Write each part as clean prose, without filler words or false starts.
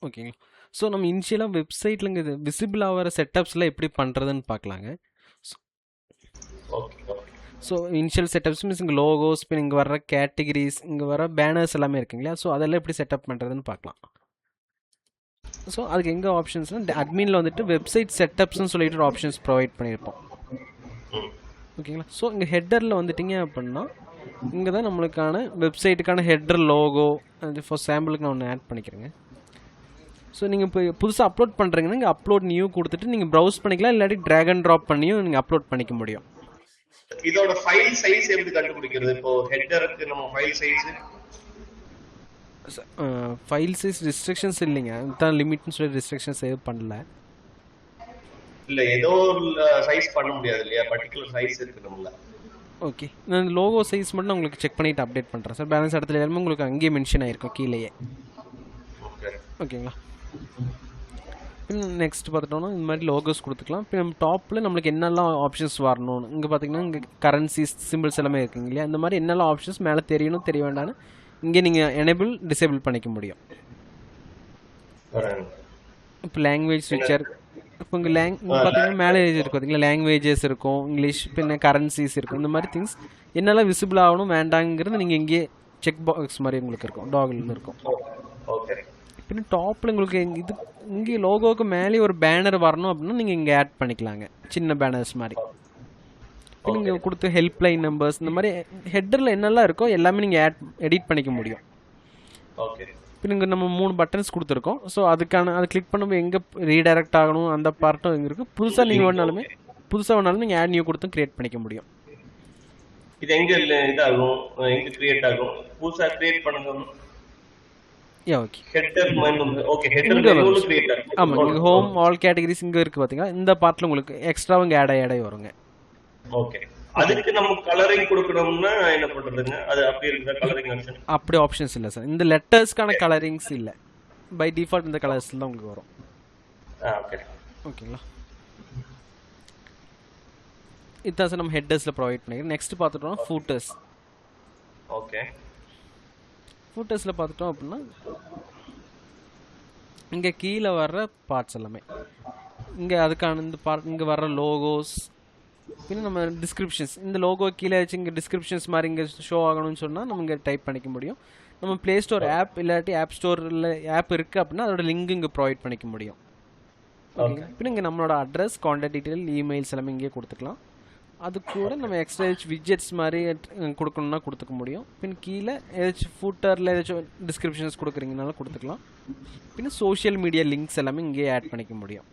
ஓகேங்களா. ஸோ நம்ம இனிஷியலாக வெப்சைட்லங்க இது விசிபிள் ஆகிற செட்டப்ஸ்லாம் எப்படி பண்ணுறதுன்னு பார்க்கலாங்க. Okay okay. So initial setups means இங்கே லோகோஸ், இப்போ இங்கே வர்ற கேட்டகிரிஸ், இங்கே வர பேனர்ஸ் எல்லாமே இருக்குங்களா. ஸோ அதெல்லாம் எப்படி செட்டப் பண்ணுறதுன்னு பார்க்கலாம். ஸோ அதுக்கு எங்கே ஆப்ஷன்ஸ்னால் அட்மினில் வந்துட்டு வெப்சைட் செட்டப்ஸ்னு சொல்லிட்டு ஒரு ஆப்ஷன்ஸ் ப்ரொவைட் பண்ணியிருப்போம். ஓகேங்களா. ஸோ இங்கே ஹெட்டரில் வந்துட்டிங்க அப்படின்னா இங்கே தான் நம்மளுக்கான வெப்சைட்டுக்கான ஹெட்டர் லோகோ அது ஃபார் சாம்பிளுக்கு நான் ஒன்று ஆட் பண்ணிக்கிறேங்க. ஸோ நீங்கள் இப்போ புதுசாக அப்லோட் பண்ணுறீங்கன்னா இங்கே அப்லோட் நியூ கொடுத்துட்டு நீங்கள் ப்ரௌஸ் பண்ணிக்கலாம், இல்லாட்டி ட்ராக் அண்ட் ட்ராப் பண்ணியும் நீங்கள் அப்லோட் பண்ணிக்க முடியும். இதோட ஃபைல் சைஸ் எப்படி கண்டுபிடிக்கிறது? இப்போ ஹெட்டருக்கு நம்ம file size file size restrictions இல்லைங்க, இதுதான் லிமிட்னு சொல்லி ரெஸ்ட்ரிக்ஷன்ஸ் எதுவும் பண்ணல. இல்லை ஏதோ ஒரு சைஸ் பண்ண முடியாது இல்லையா? பர்டிகுலர் சைஸ் இருக்கு நம்மள. ஓகே, நான் லோகோ சைஸ் மட்டும் நான் உங்களுக்கு செக் பண்ணிவிட்டு அப்டேட் பண்ணுறேன் சார். பேலன்ஸ் இடத்துல எல்லாமே உங்களுக்கு அங்கேயே மென்ஷன் ஆகிருக்கும் கீழேயே. ஓகேங்களா. நெக்ஸ்ட் பார்த்துட்டோம்னா இந்த மாதிரி லோகோஸ் கொடுத்துக்கலாம். இப்போ நம்ம டாப்பில் நம்மளுக்கு என்னெல்லாம் ஆப்ஷன்ஸ் வரணும்னு இங்கே பார்த்தீங்கன்னா இங்கே கரன்சிஸ் சிம்பிள்ஸ் எல்லாமே இருக்குங்க இல்லையா. இந்த மாதிரி என்னெல்லாம் ஆப்ஷன்ஸ் மேலே தெரியணும் தெரிய வேண்டாம்னு இங்கே நீங்கள் எனேபிள் டிசேபிள் பண்ணிக்க முடியும். இப்போ லாங்குவேஜ் ஸ்விட்சர், இப்போ இங்கே பார்த்தீங்கன்னா மேலே இருக்கும் பார்த்தீங்களா, லாங்குவேஜஸ் இருக்கும், இங்கிலீஷ், பின்ன கரன்சிஸ் இருக்கும். இந்த மாதிரி திங்ஸ் என்னெல்லாம் விசிபிள் ஆகணும் வேண்டாங்கிறது நீங்கள் இங்கே செக் பாக்ஸ் மாதிரி உங்களுக்கு இருக்கும், டாகில் இருக்கும். பின்ன டாப்பில் உங்களுக்கு இது இங்கே லோகோவுக்கு மேலே ஒரு பேனர் வரணும் அப்படின்னா நீங்கள் இங்கே ஆட் பண்ணிக்கலாங்க, சின்ன பேனர்ஸ் மாதிரி. நீங்கள் கொடுத்த ஹெல்ப்லைன் நம்பர்ஸ் இந்த மாதிரி ஹெட்டரில் என்னெல்லாம் இருக்கோ எல்லாமே நீங்கள் எடிட் பண்ணிக்க முடியும். இப்போ இங்கே நம்ம 3 பட்டன்ஸ் கொடுத்துருக்கோம். ஸோ அதுக்கான அதை கிளிக் பண்ணும்போது எங்கே ரீடைரக்ட் ஆகணும் அந்த பார்ட்டும் இங்கே இருக்குது. புதுசாக நீங்கள் வேணாலும் நீங்கள் ஆட் நியூ கொடுத்தும் கிரியேட் பண்ணிக்க முடியும். இது எங்கே இதாகும், எங்கே கிரியேட் ஆகும்? புதுசாக கிரியேட் பண்ணணும். ஆமாம், இங்கே ஹோம் ஆல் கேட்டகரிஸ் இங்கே இருக்குது பார்த்தீங்களா, இந்த பார்ட்டில் உங்களுக்கு எக்ஸ்ட்ரா இங்கே ஆட் ஆகி வருங்க. ஓகே, அதுக்கு நம்ம கலரிங் கொடுக்கணும்னா என்ன பண்றதுங்க? அது அப்படியே இருக்குதா கலரிங் ஆப்ஷன்? அப்படி ஆப்ஷன்ஸ் இல்லை சார். இந்த லெட்டர்ஸ்க்கான கலரிங்ஸ் இல்லை, பை டிஃபால்ட் இந்த கலர்ஸ்ல தான் உங்களுக்கு வரும். ஓகே ஓகேங்களா. இதுதான் சார் நம்ம ஹெட்டர்ஸில் ப்ரொவைட் பண்ணிக்கிறோம். நெக்ஸ்ட் பார்த்துட்டோம்னா ஃபூட்டர்ஸ். ஓகே, ஃபூட்டர்ஸில் பார்த்துட்டோம் அப்படின்னா இங்கே கீழே வர்ற பார்ட்ஸ் எல்லாமே இங்கே அதுக்கான இந்த பார்ட் இங்கே வர்ற லோகோஸ், பின்ன நம்ம டிஸ்கிரிப்ஷன்ஸ், இந்த லோகோ கீழே வச்சு இங்கே டிஸ்கிரிப்ஷன்ஸ் மாதிரி இங்கே ஷோ ஆகணும்னு சொன்னால் நம்ம இங்கே டைப் பண்ணிக்க முடியும். நம்ம ப்ளே ஸ்டோர் ஆப் இல்லாட்டி ஆப் ஸ்டோரில் ஆப் இருக்குது அப்படின்னா அதோட லிங்க் இங்கே ப்ரொவைட் பண்ணிக்க முடியும். பின்ன இங்கே நம்மளோட அட்ரஸ், கான்டாக்ட் டீட்டெயில், இமெயில்ஸ் எல்லாமே இங்கே கொடுத்துக்கலாம். அது கூட நம்ம எக்ஸ்ட்ரா ஏதாச்சும் விட்ஜெட்ஸ் மாதிரி கொடுக்கணுன்னா கொடுத்துக்க முடியும். பின் கீழே ஏதாச்சும் ஃபூட்டரில் ஏதாச்சும் டிஸ்கிரிப்ஷன்ஸ் கொடுக்குறீங்கனாலும் கொடுத்துக்கலாம். பின்ன சோஷியல் மீடியா லிங்க்ஸ் எல்லாமே இங்கேயே ஆட் பண்ணிக்க முடியும்.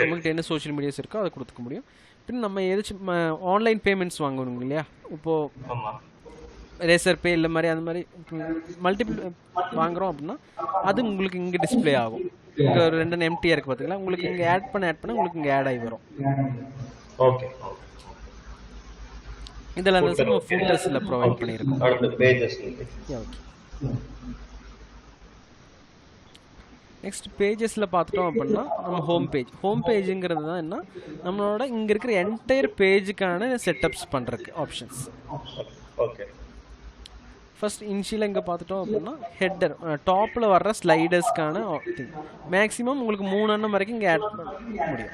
நம்மகிட்ட என்ன சோஷியல் மீடியாஸ் இருக்கோ அதை கொடுத்துக்க முடியும். பின் நம்ம ஏதாச்சும் ஆன்லைன் பேமெண்ட்ஸ் வாங்கணும் இல்லையா, இப்போது ரேசர் பே இல்லை மாதிரி அந்த மாதிரி மல்டிபிள் வாங்குகிறோம் அப்படின்னா அது உங்களுக்கு இங்கே டிஸ்பிளே ஆகும். இங்கே ஒரு 2 எம்டியாக இருக்குது பார்த்தீங்களா, உங்களுக்கு இங்கே ஆட் பண்ண உங்களுக்கு இங்கே ஆட் ஆகி வரும். ஓகே, இதெல்லாம் தான் சார் நம்ம ஃபூட்டர்ஸில் ப்ரொவைட் பண்ணியிருக்கோம். நெக்ஸ்ட் பேஜஸில் பார்த்துட்டோம் அப்படின்னா நம்ம ஹோம் பேஜுங்கிறது தான் என்ன, நம்மளோட இங்கே இருக்கிற என்டையர் பேஜுக்கான செட்டப்ஸ் பண்ணுறதுக்கு ஆப்ஷன்ஸ். ஓகே, ஃபர்ஸ்ட் இனிஷியலாக இங்கே பார்த்துட்டோம் அப்படின்னா ஹெட்டர் டாப்பில் வர்ற ஸ்லைடர்ஸ்க்கான திங் மேக்ஸிமம் உங்களுக்கு 3 எண்ணம் வரைக்கும் இங்கே ஆட் பண்ண முடியும்.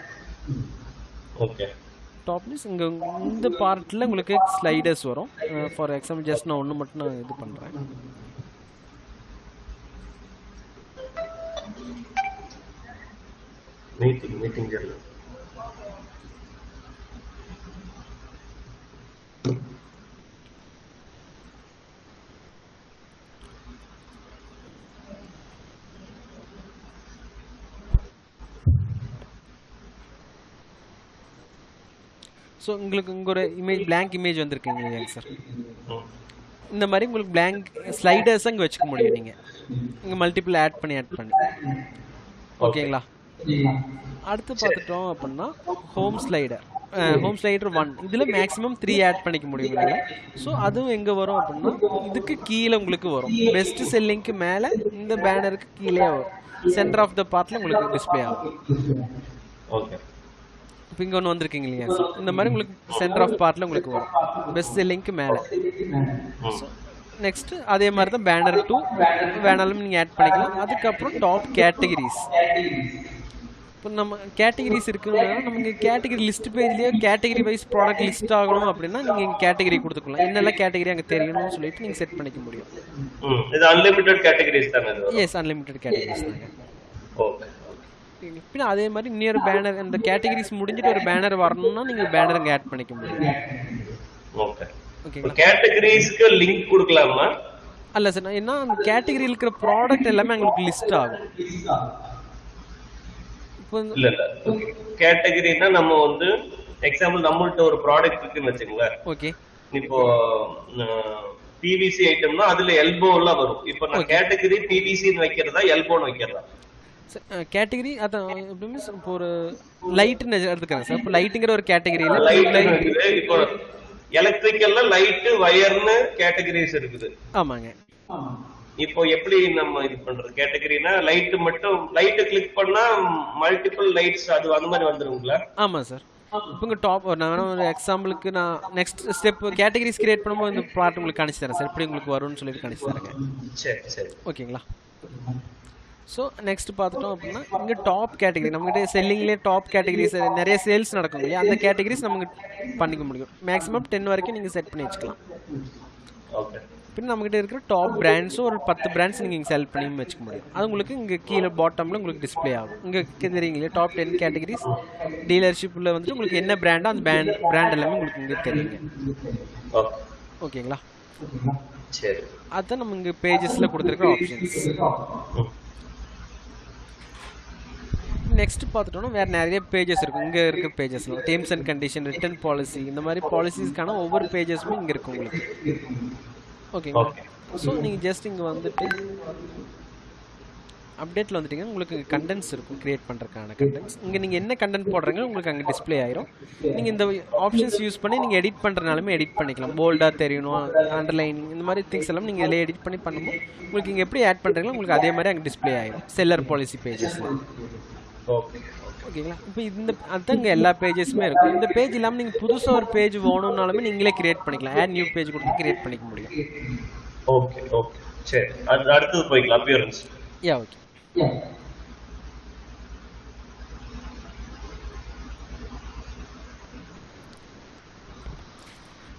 ஓகே, டாப் மீன்ஸ் இங்கே இந்த பார்ட்டில் உங்களுக்கு ஸ்லைடர்ஸ் வரும். ஃபார் எக்ஸாம்பிள் ஜஸ்ட் நான் ஒன்று மட்டும் நான் இது பண்ணுறேன். மீட்டிங் ஸோ உங்களுக்கு இங்கே ஒரு பிளாங்க் இமேஜ் வந்திருக்குங்க இல்லையாங்க சார். இந்த மாதிரி உங்களுக்கு பிளாங்க் ஸ்லைடர்ஸ் இங்கே வச்சுக்க முடியும். நீங்கள் இங்கே மல்டிபிள் ஆட் பண்ணி ஓகேங்களா. அடுத்து பார்த்துட்டோம் அப்படின்னா ஹோம் ஸ்லைடர் 1 இதில் மேக்ஸிமம் 3 ஆட் பண்ணிக்க முடியும் இல்லையா. ஸோ அதுவும் எங்கே வரும் அப்படின்னா இதுக்கு கீழே உங்களுக்கு வரும். பெஸ்ட் செல்லிங்க்கு மேலே இந்த பேனருக்கு கீழே வரும். சென்டர் ஆஃப் த பார்ட்டில் உங்களுக்கு டிஸ்பிளே ஆகும். ஓகே, இப்போ இங்கே ஒன்று வந்திருக்கீங்க இல்லையா சார், இந்த மாதிரி உங்களுக்கு சென்டர் ஆஃப் பார்ட்டில் உங்களுக்கு வரும் பெஸ்ட் செல்லிங்க்கு மேலே. நெக்ஸ்ட் அதே மாதிரி தான் பேனர் 2 வேணாலும் நீங்கள் ஆட் பண்ணிக்கலாம். அதுக்கப்புறம் டாப் கேட்டகரிஸ். இப்போ நம்ம கேட்டகரிஸ் இருக்குன்னா நமக்கு கேட்டகரி லிஸ்ட் பேஜ்லேயே கேட்டகரி வைஸ் ப்ராடக்ட் லிஸ்ட் ஆகணும் அப்படின்னா நீங்கள் இங்கே கேட்டகரி கொடுத்துக்கலாம். என்னெல்லாம் கேட்டகரி அங்கே தெரியணும்னு சொல்லிட்டு நீங்கள் செட் பண்ணிக்க முடியும். இது அன்லிமிட்டட் கேட்டகரிஸ் தானே? எஸ், அன்லிமிட்டட் கேட்டகரிஸ் தாங்க. ஓகே. இப்போ அதே மாதிரி இன்னொரு பேனர் அந்த கேட்டகரிஸ் முடிஞ்சிட்டு ஒரு பேனர் வரணும்னா நீங்கள் பேனர் இங்கே ஆட் பண்ணிக்க முடியும். ஓகே. ஓகேங்களா? கேட்டகரிஸ்க்கு லிங்க் கொடுக்கலாமா? அல்ல சார், ஏன்னா அந்த கேட்டகரியில் இருக்கிற ப்ராடக்ட் எல்லாமே உங்களுக்கு லிஸ்ட் ஆகும். இல்ல இல்ல, கேட்டகரினா நம்ம வந்து எக்ஸாம்பிள் நம்மள்ட்ட ஒரு ப்ராடக்ட் இருக்குன்னு வச்சுங்களேன். ஓகே. இப்போ பிவிசி ஐட்டம்னா அதுல எல்போ எல்லாம் வரும். இப்போ நான் கேட்டகரி பிவிசின்னு வைக்கிறதா எல்போன்னு வைக்கிறதா? கேட்டகரி அதான் எப்படின்னு இப்போ ஒரு லைட்னு எடுத்துக்கிறேன் சார். இப்போ லைட்டுங்கிற ஒரு கேட்டகரியில லைட், இப்போ எலக்ட்ரிக்கல்ல லைட் வயர்னு கேட்டகரிஸ் இருக்குது. ஆமாங்க. இப்போ எப்படி நம்ம இது பண்றது? கேட்டகரினா லைட் மட்டும், லைட் கிளிக் பண்ணா மல்டிபிள் லைட்ஸ் அது அந்த மாதிரி வந்துருங்களா? ஆமா சார். இப்போ டாப் நான் ஒரு எக்ஸாம்பிளுக்கு நான் நெக்ஸ்ட் ஸ்டெப் கேட்டகரிஸ் கிரியேட் பண்ணும்போது இந்த பார்ட் உங்களுக்கு காணிச்சு தரேன் சார். எப்படி உங்களுக்கு வரும்னு சொல்லிட்டு காணிச்சு தரேங்க. சரி சரி, ஓகேங்களா? ஸோ நெக்ஸ்ட் பார்த்துட்டோம் அப்படின்னா இங்கே டாப் கேட்டகரி நம்மகிட்ட செல்லிங்லேயே டாப் கேட்டகரிஸ் நிறைய சேல்ஸ் நடக்கும் இல்லையா, அந்த கேட்டகரிஸ் நமக்கு பண்ணிக்க முடியும். மேக்ஸிமம் 10 வரைக்கும் நீங்கள் செட் பண்ணி வச்சுக்கலாம். ஓகே. பின் நம்மகிட்ட இருக்கிற டாப் பிராண்ட்ஸும் ஒரு 10 பிராண்ட்ஸ் நீங்கள் இங்கே செலக்ட் பண்ணி வச்சுக்க முடியும். அது உங்களுக்கு இங்கே கீழே பாட்டமில் உங்களுக்கு டிஸ்பிளே ஆகும். இங்கே தெரியுங்களே டாப் 10 கேட்டகரிஸ் டீலர்ஷிப்பில் வந்துட்டு உங்களுக்கு என்ன பிராண்டோ அந்த பிராண்ட் எல்லாமே உங்களுக்கு இங்கே தெரியுங்க. ஓகேங்களா? சரி, அதுதான் நம்ம இங்கே பேஜஸில் கொடுத்துருக்க ஆப்ஷன்ஸ். நெக்ஸ்ட் பார்த்துட்டோம்னா வேறு நிறைய பேஜஸ் இருக்கும். இங்கே இருக்க பேஜஸ்லாம் terms and condition, return policy, இந்த மாதிரி பாலிசிஸ்க்கான ஒவ்வொரு பேஜஸுமே இங்கே இருக்கும் உங்களுக்கு. ஓகேங்களா? ஸோ நீங்கள் ஜஸ்ட் இங்கே வந்துட்டு அப்டேட்டில் வந்துட்டீங்கன்னா உங்களுக்கு கண்டென்ட்ஸ் இருக்கும், கிரியேட் பண்ணுறதுக்கான கண்டென்ட்ஸ். இங்கே நீங்கள் என்ன கண்டென்ட் போடுறீங்க உங்களுக்கு அங்கே டிஸ்பிளே ஆயிரும். நீங்கள் இந்த ஆப்ஷன்ஸ் யூஸ் பண்ணி நீங்கள் எடிட் பண்ணுறனாலுமே எடிட் பண்ணிக்கலாம். போல்டாக தெரியணும், அண்டர்லைனிங், இந்த மாதிரி திங்ஸ் எல்லாம் நீங்கள் இதில் எடிட் பண்ணும்போது உங்களுக்கு இங்கே எப்படி ஆட் பண்ணுறீங்களோ உங்களுக்கு அதே மாதிரி அங்கே டிஸ்பிளே ஆயிரும் செல்லர் பாலிசி பேஜஸில். ஓகேங்களா? இப்போ இந்த அதுதான் இங்கே எல்லா பேஜஸுமே இருக்கும். இந்த பேஜ் இல்லாமல் நீங்கள் புதுசாக ஒரு பேஜ் வேணும்னாலுமே நீங்களே கிரியேட் பண்ணிக்கலாம். ஆட் நியூ பேஜ் கொடுத்து கிரியேட் பண்ணிக்க முடியும். ஓகே ஓகே, சரி. அடுத்து போய்க்கலாம் அப்பியரன்ஸ். யா, ஓகே.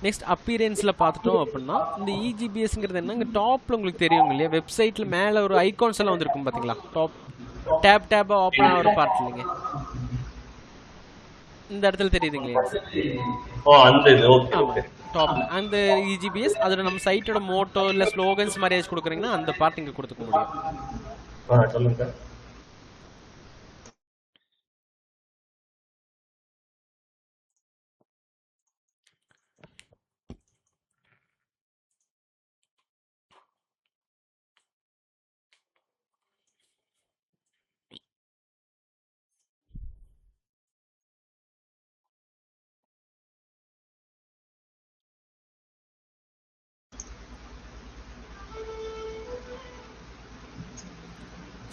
நெக்ஸ்ட் அப்பியரன்ஸில் பார்த்துட்டோம் அப்படின்னா இந்த இஜிபிஎஸ்ங்கிறது என்ன, இங்கே டாப்பில் உங்களுக்கு தெரியும் இல்லையா, வெப்சைட்டில் மேலே ஒரு ஐகான்ஸ் எல்லாம் வந்துருக்கும் பார்த்தீங்களா, டாப் டேப் ஓப்பன் ஆகிற பார்ட் இல்லைங்க, இந்த இடத்துல தெரியுதுங்களா? டாப்ல அந்த இஜிபிஎஸ் அதில் நம்ம சைட்டோட மோட்டோ இல்லை ஸ்லோகன்ஸ் மாதிரி ஏதாச்சும் கொடுக்குறீங்கன்னா அந்த பார்ட் இங்கே கொடுத்துக்க முடியும். சொல்லுங்க.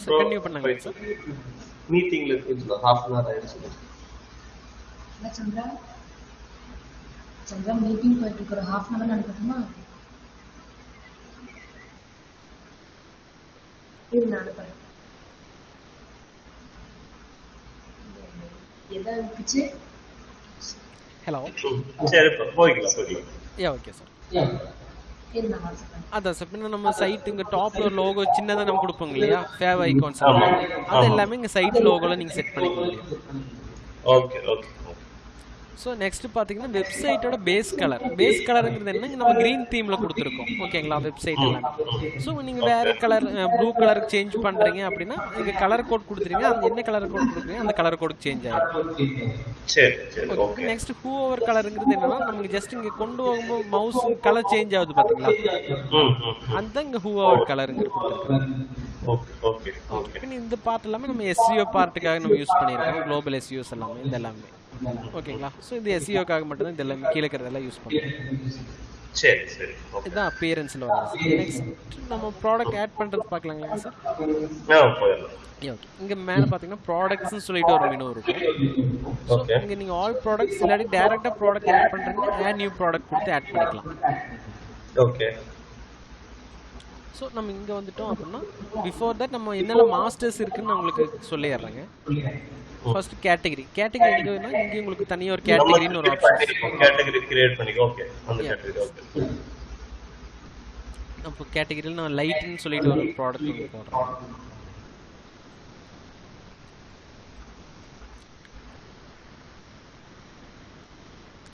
கண்டினியூ பண்ணுங்க சார். மீட்டிங்ல இருக்கு, half an hour ஆயிடுச்சு. சந்திரா மீட்டிங் போயிட்டு இருக்கிற half an hour அனுப்பட்டுமா? இது நான் அனுப்புறேன். எதை அனுப்பிச்சு? ஹலோ, சரி போய்க்கலாம். யா, ஓகே சார். அதான் சார், பின்ன நம்ம சைட் இங்கே டாப்ல ஒரு லோகோ சின்னதாக நம்ம கொடுப்போம் இல்லையா, ஃபேவ் ஐகான்ஸ், அது எல்லாமே இங்கே சைட் லோகோவில் நீங்கள் செட் பண்ணிக்க முடியும். Okay okay. ஸோ நெக்ஸ்ட் பார்த்தீங்கன்னா வெப்சைட்டோட பேஸ் கலருங்கிறது என்ன, நம்ம க்ரீன் தீமில் கொடுத்துருக்கோம். ஓகேங்களா? வெப்சைட் எல்லாமே. ஸோ நீங்கள் வேறு கலர் ப்ளூ கலருக்கு சேஞ்ச் பண்ணுறீங்க அப்படின்னா இங்கே கலர் கோட் கொடுத்துருங்க, அந்த என்ன கலர் கோட் கொடுக்குறீங்க அந்த கலர் கோடுக்கு சேஞ்ச் ஆகிடும். ஓகே. நெக்ஸ்ட் ஹூ ஓவர் கலருங்கிறது என்னன்னா நமக்கு ஜஸ்ட் இங்கே கொண்டு போகும்போது மவுஸ் கலர் சேஞ்ச் ஆகுது பார்த்தீங்களா, அந்த இங்கே ஹூ ஓவர் கலருங்கிறது கொடுத்துருக்கோம். இந்த பார்ட் எல்லாமே நம்ம எஸ்இஓ பார்ட்டுக்காக நம்ம யூஸ் பண்ணியிருக்கோம், குளோபல் எஸ்இஓஸ் எல்லாமே இந்த எல்லாமே. ஓகேங்களா? ஸோ இது எஸ்இஓக்காக மட்டும்தான் இந்த எல்லாமே கீழே இருக்கிறதெல்லாம் யூஸ் பண்ணுறோம். சரி சரி, இதுதான் அப்பியரன்ஸில் வருது. நெக்ஸ்ட் நம்ம ப்ராடக்ட் ஆட் பண்ணுறது பார்க்கலாங்களா சார்? ஓகே. இங்கே மேலே பார்த்தீங்கன்னா ப்ராடக்ட்ஸ்னு சொல்லிட்டு ஒரு மெனு இருக்கும். ஸோ இங்கே நீங்கள் ஆல் ப்ராடக்ட்ஸ் இல்லாட்டி டேரெக்டாக ப்ராடக்ட் ஆட் பண்ணுறீங்கன்னா ஆட் நியூ ப்ராடக்ட் கொடுத்து ஆட் பண்ணிக்கலாம். ஓகே. ஸோ நம்ம இங்கே வந்துட்டோம் அப்படின்னா பிஃபோர் தட் நம்ம என்னென்ன மாஸ்டர்ஸ் இருக்குன்னு நான் உங்களுக்கு சொல்லிடுறேங்க. ஃபர்ஸ்ட் கேட்டகரி எங்க வேணா இங்கே உங்களுக்கு தனியாக ஒரு கேட்டகரின்னு ஒரு ஆப்ஷன் கேட்டகரி கிரியேட் பண்ணிக்கோ. ஓகே, அந்த கேட்டகரி. ஓகே, அப்போ கேட்டகரியில் நான் லைட்னு சொல்லிட்டு ஒரு ப்ராடக்ட் வந்து போடுறேன்.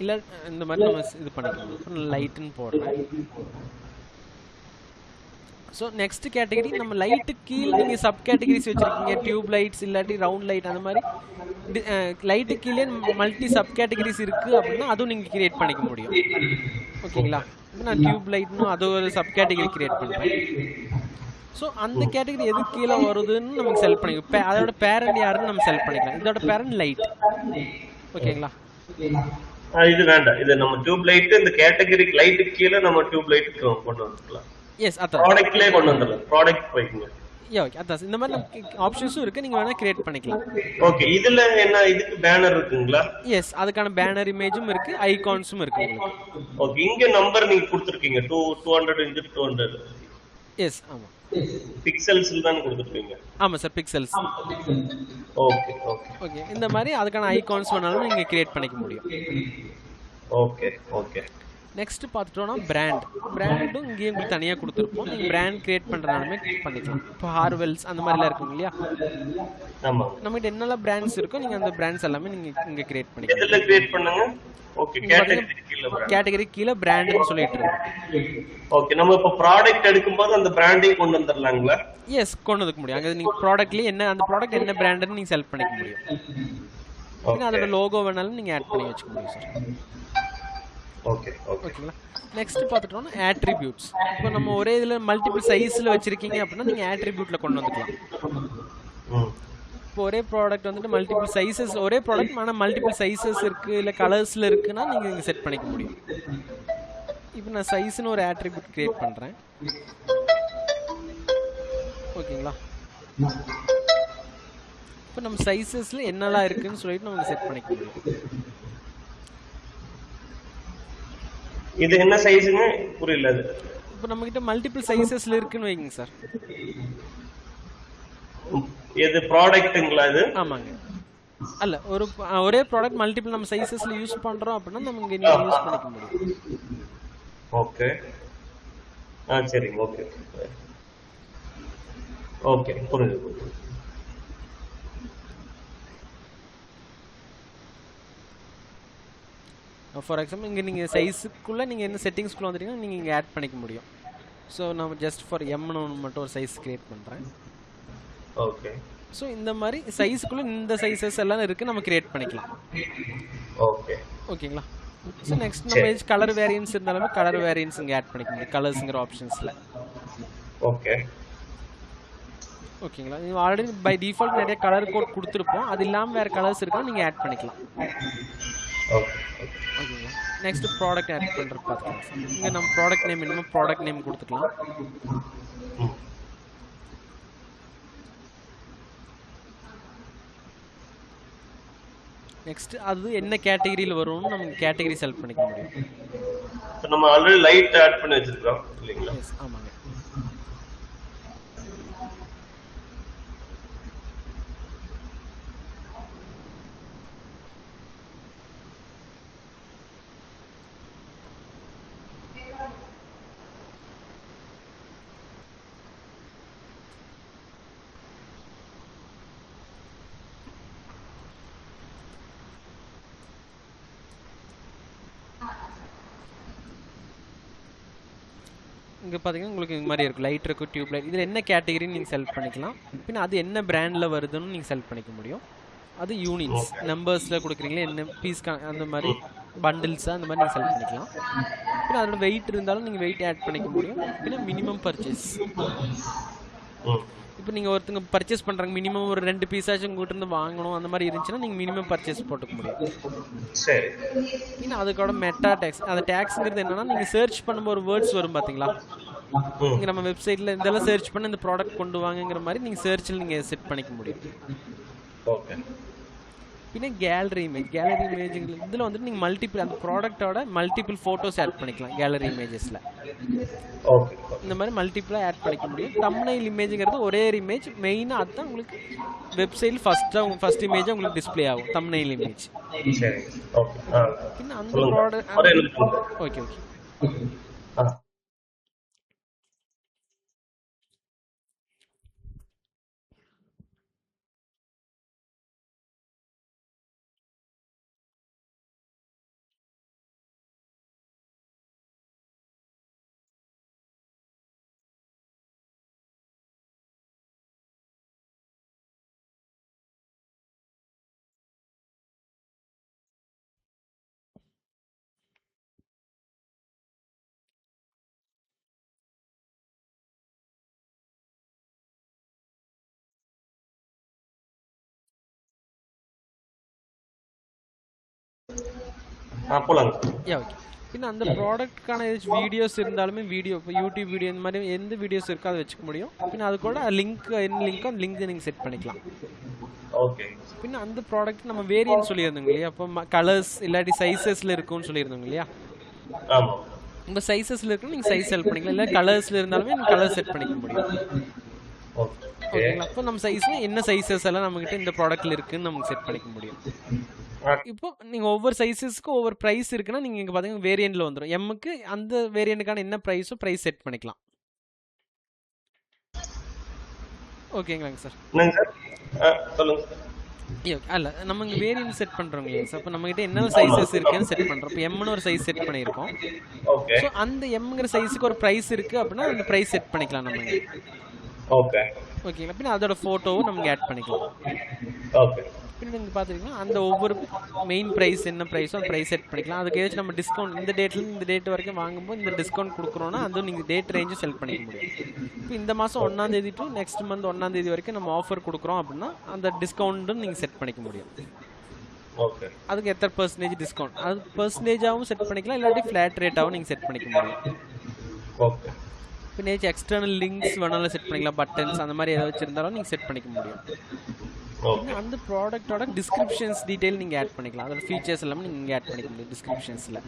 இல்லை இந்த மாதிரி நம்ம இது பண்ணிக்கலாம். இப்போ நான் லைட்டுன்னு போடுறேன். ஸோ நெக்ஸ்ட் கேட்டகரி நம்ம லைட்டு கீழே நீங்கள் சப் கேட்டகரிஸ் வச்சுருக்கீங்க, டியூப் லைட்ஸ் இல்லாட்டி ரவுண்ட் லைட் அந்த மாதிரி லைட்டு கீழே மல்டி சப் கேட்டகரிஸ் இருக்குது அப்படின்னா அதுவும் நீங்கள் கிரியேட் பண்ணிக்க முடியும். ஓகேங்களா? இப்போ நான் டியூப் லைட்னு அது ஒரு சப் கேட்டகரி கிரியேட் பண்ணுறேன். ஸோ அந்த கேட்டகரி எது கீழே வருதுன்னு நமக்கு செலக்ட் பண்ணிக்கலாம். அதோட பேரண்ட் யாருன்னு நம்ம செலக்ட் பண்ணிக்கலாம். இதோட பேரண்ட் லைட். ஓகேங்களா? இது வேண்டாம், இது நம்ம டியூப் லைட் இந்த கேட்டகரி லைட் கீழே நம்ம டியூப் லைட் கொண்டு வந்துக்கலாம். எஸ், அதான் ப்ராடக்ட்லயே கொண்டு வந்துடலாம். ப்ராடக்ட் போய்க்குங்க. ஓகே, அதான் இந்த மாதிரி ஆப்ஷன்ஸும் இருக்கு. நீங்க வேணா கிரியேட் பண்ணிக்கலாம். ஓகே, இதுல என்ன இதுக்கு பேனர் இருக்குங்களா? எஸ், அதுக்கான பேனர் இமேஜும் இருக்கு, ஐகான்ஸும் இருக்கு உங்களுக்கு. ஓகே, இங்க நம்பர் நீங்க கொடுத்திருக்கீங்க 200 into 200. எஸ், ஆமா. பிக்சல்ஸ்ல தான் கொடுத்திருக்கீங்க. ஆமா sir, pixels. Okay okay okay, இந்த மாதிரி அதுக்கான ஐகான்ஸ் வேணாலும் நீங்க கிரியேட் பண்ணிக்க முடியும். Okay okay. நெக்ஸ்ட் பார்த்துட்டோம்னா பிராண்டும் இங்கேயே உங்களுக்கு தனியாக கொடுத்துருப்போம். நீங்கள் பிராண்ட் கிரியேட் பண்ணுறனாலுமே பண்ணிக்கலாம். இப்போ ஹார்வெல்ஸ் அந்த மாதிரிலாம் இருக்குங்க இல்லையா? ஆமாம். நம்மகிட்ட என்னெல்லாம் பிராண்ட்ஸ் இருக்கோ நீங்கள் அந்த பிராண்ட்ஸ் எல்லாமே நீங்கள் இங்கே கிரியேட் பண்ணிக்கலாம். எதில் கிரியேட் பண்ணுங்க? ஓகே, கேட்டகரி கீழே பிராண்ட்னு சொல்லிட்டு இருக்கோம். ஓகே, நம்ம இப்போ ப்ராடக்ட் எடுக்கும்போது அந்த பிராண்டிங் கொண்டு வந்துடலாங்களா? எஸ், கொண்டு வந்துக்க முடியும். அங்கே நீங்கள் ப்ராடக்ட்லேயே என்ன அந்த ப்ராடக்ட் என்ன பிராண்டுன்னு நீங்கள் செலக்ட் பண்ணிக்க முடியும். அதோட லோகோ வேணாலும் நீங்கள் ஆட் பண்ணி வச்சுக்க முடியும் சார். ஓகே ஓகேங்களா? நெக்ஸ்ட் பார்த்துட்டோம்னா ஆட்ரிபியூட்ஸ். இப்போ நம்ம ஒரே இதில் மல்டிபிள் சைஸில் வச்சிருக்கீங்க அப்படின்னா நீங்கள் ஆட்ரிபியூட்டில் கொண்டு வந்துக்கலாம். இப்போ ஒரே ப்ராடக்ட் வந்துட்டு மல்டிபிள் சைஸஸ், ஒரே ப்ராடக்ட் ஆனால் மல்டிபிள் சைஸஸ் இருக்குது இல்லை கலர்ஸில் இருக்குன்னா நீங்கள் இங்கே செட் பண்ணிக்க முடியும். இப்போ நான் சைஸ்னு ஒரு ஆட்ரிபியூட் கிரியேட் பண்ணுறேன். ஓகேங்களா? இப்போ நம்ம சைஸஸில் என்னெல்லாம் இருக்குன்னு சொல்லிட்டு நம்ம செட் பண்ணிக்க முடியும். இது என்ன சைஸ்ங்க? புரியல. அது இப்போ நம்ம கிட்ட மல்டிபிள் சைஸஸ்ல இருக்குன்னு வைங்க சார். இது ப்ராடக்ட்ங்களா இது? ஆமாங்க. அல்ல, ஒரே ப்ராடக்ட் மல்டிபிள் நம்ம சைஸஸ்ல யூஸ் பண்றோம் அப்படின்னா நம்ம இங்க யூஸ் பண்ணிக்க முடியும். ஓகே. சரிங்க. ஓகே ஓகே, புரியுது. ஃபார் எக்ஸாம்பிள் இங்கே நீங்கள் சைஸுக்குள்ளே நீங்கள் என்ன செட்டிங்ஸ்குள்ளே வந்துட்டீங்கன்னா நீங்கள் இங்கே ஆட் பண்ணிக்க முடியும். ஸோ நம்ம ஜஸ்ட் ஃபார் எம்னு மட்டும் ஒரு சைஸ் கிரியேட் பண்ணுறேன். ஓகே. ஸோ இந்த மாதிரி சைஸுக்குள்ளே இந்த சைஸஸ் எல்லாம் இருக்குது, நம்ம கிரியேட் பண்ணிக்கலாம். ஓகே ஓகேங்களா? ஸோ நெக்ஸ்ட் நம்ம கலர் வேரியன்ஸ் இருந்தாலுமே கலர் வேரியன்ஸ் இங்கே ஆட் பண்ணிக்க முடியும் கலர்ஸுங்கிற ஆப்ஷன்ஸில். ஓகே ஓகேங்களா? நீங்கள் ஆல்ரெடி பை டிஃபால்ட் நிறைய கலர் கோட் கொடுத்துருப்போம். அது இல்லாமல் வேறு கலர்ஸ் இருக்கா நீங்கள் ஆட் பண்ணிக்கலாம். ஓகேங்களா? நெக்ஸ்ட் ப்ராடக்ட் ஆட் பண்ணுறது பார்த்துக்கலாம். இங்கே நம்ம ப்ராடக்ட் நேம் என்னமோ ப்ராடக்ட் நேம் கொடுத்துக்கலாம். நெக்ஸ்ட் அது என்ன கேட்டகரியில் வரும்னு நம்ம கேட்டகரி செலக்ட் பண்ணிக்க முடியும். நம்ம ஆல்ரெடி லைட் ஆட் பண்ணி வச்சிருக்கோம் இல்லைங்களா? எஸ், ஆமாங்க. இங்கே பார்த்தீங்கன்னா உங்களுக்கு இந்த மாதிரி இருக்கும், லைட் இருக்கும், டியூப் லைட். இதில் என்ன கேட்டகரின்னு நீங்கள் செலக்ட் பண்ணிக்கலாம். பின்ன அது என்ன பிராண்டில் வருதுன்னு நீங்கள் செலக்ட் பண்ணிக்க முடியும். அது யூனிட்ஸ் நம்பர்ஸில் கொடுக்குறீங்களா, என்ன பீஸ் அந்த மாதிரி பண்டில்ஸாக அந்த மாதிரி நீங்கள் செலக்ட் பண்ணிக்கலாம். பின்ன அதோட வெயிட் இருந்தாலும் நீங்கள் வெயிட் ஆட் பண்ணிக்க முடியும். பின்ன மினிமம் பர்ச்சேஸ். இப்போ நீங்கள் ஒருத்தங்க பர்ச்சேஸ் பண்ணுறாங்க, மினிமம் ஒரு 2 பீஸாச்சும் உங்கள்கிட்ட இருந்து வாங்கணும் அந்த மாதிரி இருந்துச்சுன்னா நீங்கள் மினிமம் பர்ச்சேஸ் போட்டுக்க முடியும். சரி. இன்னும் அதுக்கோட மெட்டா டேக்ஸ். அந்த டேக்ஸுங்கிறது என்னன்னா நீங்கள் சர்ச் பண்ணும்போது ஒரு வேர்ட்ஸ் வரும் பார்த்தீங்களா? நீங்கள் நம்ம வெப்சைட்டில் இதெல்லாம் சர்ச் பண்ணி இந்த ப்ராடக்ட் கொண்டு வாங்குங்கிற மாதிரி நீங்கள் சர்ச்சில் நீங்கள் செட் பண்ணிக்க முடியும். ஓகே. பின்ன கேலரி இமேஜ் இதில் வந்துட்டு நீங்கள் மல்டிபிள் அந்த ப்ராடக்டோட மல்டிபிள் ஃபோட்டோஸ் ஆட் பண்ணிக்கலாம் கேலரி இமேஜஸில். ஓகே இந்த மாதிரி மல்டிபிளாக ஆட் பண்ணிக்க முடியும். தம்ப்நெயில் இமேஜுங்கிறது ஒரே இமேஜ், மெயினாக அதுதான் உங்களுக்கு வெப்சைட்டில் ஃபர்ஸ்ட் இமேஜாக உங்களுக்கு டிஸ்பிளே ஆகும் தம்ப்நெயில் இமேஜ். சரி ஓகே. பின்ன அந்த ப்ராடக்ட் ஓகே ஓகே போலாங்க. ஓகே. பின்ன அந்த ப்ராடக்ட்கான ஏதாச்சும் வீடியோஸ் இருந்தாலுமே இப்போ யூடியூப் வீடியோ இந்த மாதிரி எந்த வீடியோஸ் இருக்கோ அதை வச்சுக்க முடியும். பின்ன அது கூட லிங்க் என்ன லிங்கோ அந்த லிங்க் நீங்கள் செட் பண்ணிக்கலாம். ஓகே. பின்ன அந்த ப்ராடக்ட் நம்ம வேரியன்ட் சொல்லியிருந்தோங்க இல்லையா, அப்போ கலர்ஸ் இல்லாட்டி சைஸஸில் இருக்கும்னு சொல்லியிருந்தோங்க இல்லையா. ஆமாம். இப்போ சைஸஸில் இருக்குன்னு நீங்கள் சைஸ் செட் பண்ணிக்கலாம், இல்லை கலர்ஸில் இருந்தாலுமே நீங்கள் கலர் செட் பண்ணிக்க முடியும். ஓகேங்களா. அப்போ நம்ம சைஸில் என்ன சைஸஸ் எல்லாம் நம்மகிட்ட இந்த ப்ராடக்ட்டில் இருக்குன்னு நமக்கு செட் பண்ணிக்க முடியும். இப்போ நீங்கள் ஒவ்வொரு சைஸஸ்க்கும் ஒவ்வொரு ப்ரைஸ் இருக்குன்னா நீங்கள் இங்கே பார்த்தீங்கன்னா வேரியண்ட்டில் வந்துடும். எம்முக்கு அந்த வேரியண்ட்டுக்கான என்ன ப்ரைஸோ ப்ரைஸ் செட் பண்ணிக்கலாம். ஓகேங்களாங்க சார். சொல்லுங்க. அல்ல நம்ம இங்கே வேரியன்ட் செட் பண்ணுறோங்க இல்லையா சார். இப்போ நம்மகிட்ட என்ன சைஸஸ் இருக்குன்னு செட் பண்ணுறோம். இப்போ எம்னு ஒரு சைஸ் செட் பண்ணியிருக்கோம். ஸோ அந்த எம்ங்கிற சைஸுக்கு ஒரு ப்ரைஸ் இருக்குது அப்படின்னா அந்த ப்ரைஸ் செட் பண்ணிக்கலாம் நம்ம. ஓகேங்களா. பின்ன அதோட ஃபோட்டோவும் நமக்கு ஆட் பண்ணிக்கலாம். பின்ன நீங்கள் பார்த்துக்கிங்கன்னா அந்த ஒவ்வொரு மெயின் ப்ரைஸ் என்ன ப்ரைஸோ அந்த ப்ரைஸ் செட் பண்ணிக்கலாம். அதுக்கு ஏதாச்சும் நம்ம டிஸ்கவுண்ட் இந்த டேட்லேருந்து இந்த டேட் வரைக்கும் வாங்கும்போது இந்த டிஸ்கவுண்ட் கொடுக்குறோன்னா அதுவும் நீங்கள் டேட் ரேஞ்சும் செலக்ட் பண்ணிக்க முடியும். இப்போ இந்த மாதம் 1ஆம் தேதி டு நெக்ஸ்ட் மந்த் 1ஆம் தேதி வரைக்கும் நம்ம ஆஃபர் கொடுக்குறோம் அப்படின்னா அந்த டிஸ்கவுண்ட்டும் நீங்கள் செட் பண்ணிக்க முடியும். அதுக்கு எத்தனை பர்சன்டேஜ் டிஸ்கவுண்ட் அது பர்சன்டேஜாகவும் செட் பண்ணிக்கலாம், இல்லாட்டி ஃப்ளாட் ரேட்டாகவும் நீங்கள் செட் பண்ணிக்க முடியும். இப்போ நேச்சு எக்ஸ்டர்னல் லிங்க்ஸ் வேணாலும் செட் பண்ணிக்கலாம், பட்டன்ஸ் அந்த மாதிரி ஏதாவது வச்சுருந்தாலும் நீங்கள் செட் பண்ணிக்க முடியும். அந்த ப்ராடக்டோட டிஸ்கிரிப்ஷன்ஸ் டீடைல் நீங்கள் ஆட் பண்ணிக்கலாம். அதோட ஃபீச்சர்ஸ் எல்லாமே நீங்கள் ஆட் பண்ணிக்க முடியும் டிஸ்கிரிப்ஷன்ஸில்.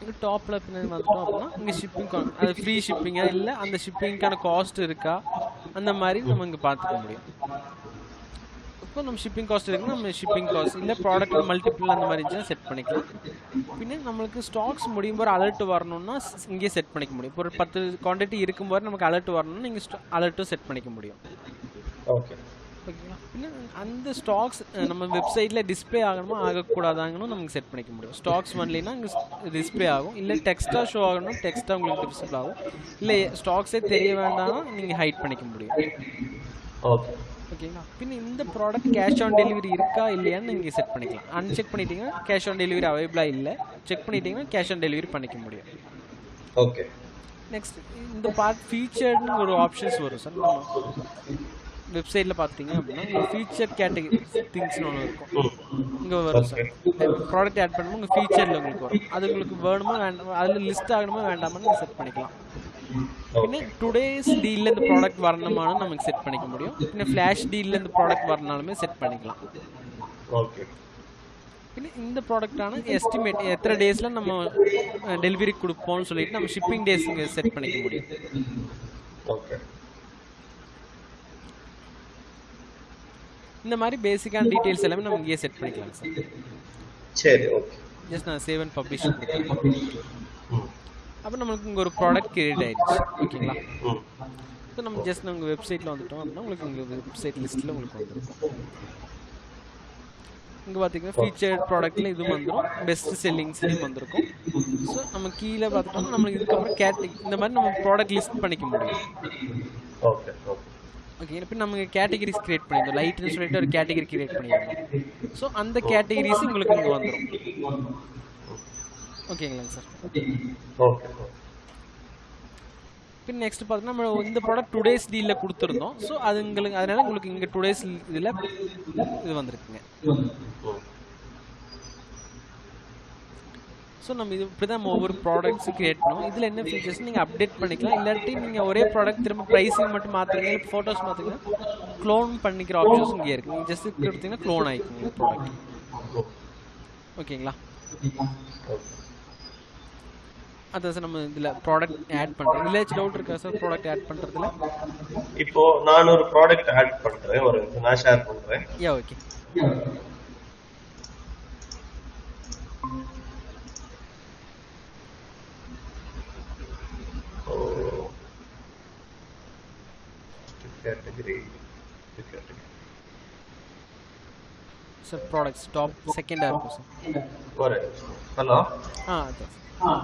இங்கே டாப்பில் வந்துட்டோம் அப்படின்னா இங்கே ஷிப்பிங் அது ஃப்ரீ ஷிப்பிங்கா இல்லை அந்த ஷிப்பிங்க்கான காஸ்ட் இருக்கா அந்த மாதிரி நம்ம இங்கே பார்த்துக்க முடியும். இப்போ நம்ம ஷிப்பிங் காஸ்ட் இருக்குன்னா நம்ம ஷிப்பிங் காஸ்ட் இல்லை ப்ராடக்ட் மல்டிபிள் அந்த மாதிரி இருந்துச்சுன்னா செட் பண்ணிக்கலாம். பின்ன நம்மளுக்கு ஸ்டாக்ஸ் முடியும் போது அலர்ட் வரணும்னா இங்கே செட் பண்ணிக்க முடியும். இப்போ ஒரு 10 குவான்டிட்டி இருக்கும்போது நமக்கு அலர்ட் வரணும்னா நீங்கள் அலர்ட்டும் செட் பண்ணிக்க முடியும். ஓகேங்களா. பின்ன அந்த ஸ்டாக்ஸ் நம்ம வெப்சைட்டில் டிஸ்பிளே ஆகணுமா ஆகக்கூடாதாங்கன்னு நமக்கு செட் பண்ணிக்க முடியும். ஸ்டாக்ஸ் வரலைன்னா இங்கே டிஸ்பிளே ஆகும், இல்லை டெக்ஸ்ட்டாக ஷோ ஆகணும் டெக்ஸ்ட்டாக உங்களுக்கு டிஸ்பிளே ஆகும், இல்லை ஸ்டாக்ஸே தெரிய வேண்டாம்னா நீங்கள் ஹைட் பண்ணிக்க முடியும். ஓகேங்களா. பின்ன இந்த ப்ராடக்ட் கேஷ் ஆன் டெலிவரி இருக்கா இல்லையான்னு நீங்கள் செட் பண்ணிக்கலாம். அன்செக் பண்ணிட்டீங்கன்னா கேஷ் ஆன் டெலிவரி அவைலபிளாக இல்லை, செக் பண்ணிட்டீங்கன்னா கேஷ் ஆன் டெலிவரி பண்ணிக்க முடியும். ஓகே. நெக்ஸ்ட் இந்த பார்ட் ஃபீச்சர்னு ஒரு ஆப்ஷன்ஸ் வரும் சார். நம்ம வெப்சைட்டில் பார்த்தீங்க அப்படின்னா ஃபீச்சர் கேட்டகரி திங்ஸ்னு ஒன்று இருக்கும், இங்கே வரும் சார். ப்ராடக்ட் ஆட் பண்ணும்போது உங்கள் ஃபீச்சரில் உங்களுக்கு வரும். அது உங்களுக்கு வேணுமா வேண்டாமா அதில் லிஸ்ட் ஆகணுமா வேண்டாமான்னு நீங்கள் செட் பண்ணிக்கலாம். பின்ன டுடேஸ் டீலில் இந்த ப்ராடக்ட் வரணுமானு நமக்கு செட் பண்ணிக்க முடியும். பின்ன ஃப்ளாஷ் டீலில் இந்த ப்ராடக்ட் வரனாலுமே செட் பண்ணிக்கலாம். பின்ன இந்த ப்ராடக்டான எஸ்டிமேட் எத்தனை டேஸில் நம்ம டெலிவரி கொடுப்போம்னு சொல்லிட்டு நம்ம ஷிப்பிங் டேஸ் இங்கே செட் பண்ணிக்க முடியும். இந்த மாதிரி பேசிக்கான டீட்டெயில்ஸ் எல்லாமே நம்ம இங்கே செட் பண்ணிக்கலாம் சார். சரி ஓகே. ஜஸ்ட் நான் சேவ் அண்ட் பப்ளிஷ் அப்போ நம்மளுக்கு இங்கே ஒரு ப்ராடக்ட் கிரியேட் ஆயிடுச்சு. ஓகேங்களா. இப்போ நம்ம ஜஸ்ட் உங்கள் வெப்சைட்டில் வந்துட்டோம் அப்படின்னா உங்களுக்கு உங்கள் வெப்சைட் லிஸ்ட்டில் உங்களுக்கு வந்துருக்கும். இங்கே பார்த்தீங்கன்னா ஃபீச்சர்ட் ப்ராடக்ட்டில் இதுவும் வந்துடும், பெஸ்ட் செல்லிங்ஸ்லையும் வந்திருக்கும். ஸோ நம்ம கீழே பார்த்துட்டோம்னா நம்மளுக்கு இதுக்கப்புறம் இந்த மாதிரி நம்ம ப்ராடக்ட் லிஸ்ட் பண்ணிக்க முடியும். ஓகே. இப்போ நம்ம கேட்டகரிஸ் கிரியேட் பண்ணியிருந்தோம், லைட்னு சொல்லிட்டு ஒரு கேட்டகரி கிரியேட் பண்ணியிருந்தோம். ஸோ அந்த கேட்டகரிஸ் உங்களுக்கு இங்கே வந்துடும். ஓகேங்களாங்க சார். ஓகே. பின் நெக்ஸ்ட் பார்த்தீங்கன்னா நம்ம இந்த ப்ராடக்ட் டுடேஸ் டீலில் கொடுத்துருந்தோம். ஸோ அது உங்களுக்கு அதனால உங்களுக்கு இங்கே டுடேஸ் இதில் இது வந்திருக்குங்க. ஸோ நம்ம இது இப்படி தான் நம்ம ஒவ்வொரு ப்ராடக்ட்ஸும் கிரியேட் பண்ணுவோம். இதில் என்ன ஃபீச்சர்ஸ் நீங்கள் அப்டேட் பண்ணிக்கலாம், இல்லாட்டி நீங்கள் ஒரே ப்ராடக்ட் திரும்ப ப்ரைஸிங் மட்டும் மாற்றுறீங்க, இல்லை ஃபோட்டோஸ் மாற்றுறீங்கன்னா க்ளோன் பண்ணிக்கிற ஆப்ஷன்ஸ் இங்கே இருக்குது. நீங்கள் ஜஸ்ட் கொடுத்தீங்கன்னா க்ளோன் ஆகிக்குங்க ப்ராடக்ட். ஓகேங்களா? அதான் சார் நம்ம இதில் ப்ராடக்ட் ஆட் பண்ணுறோம். இதில் ஏதாச்சும் டவுட் இருக்கா சார் ப்ராடக்ட் ஆட் பண்ணுறதுல? இப்போ நான் ஒரு ப்ராடக்ட் ஆட் பண்ணுறேன், ஒரு நான் ஷேர் பண்ணுறேன். Yeah okay. category sir products top செகண்டாக இருக்கும் சார். ஒரு ஹலோ அதான்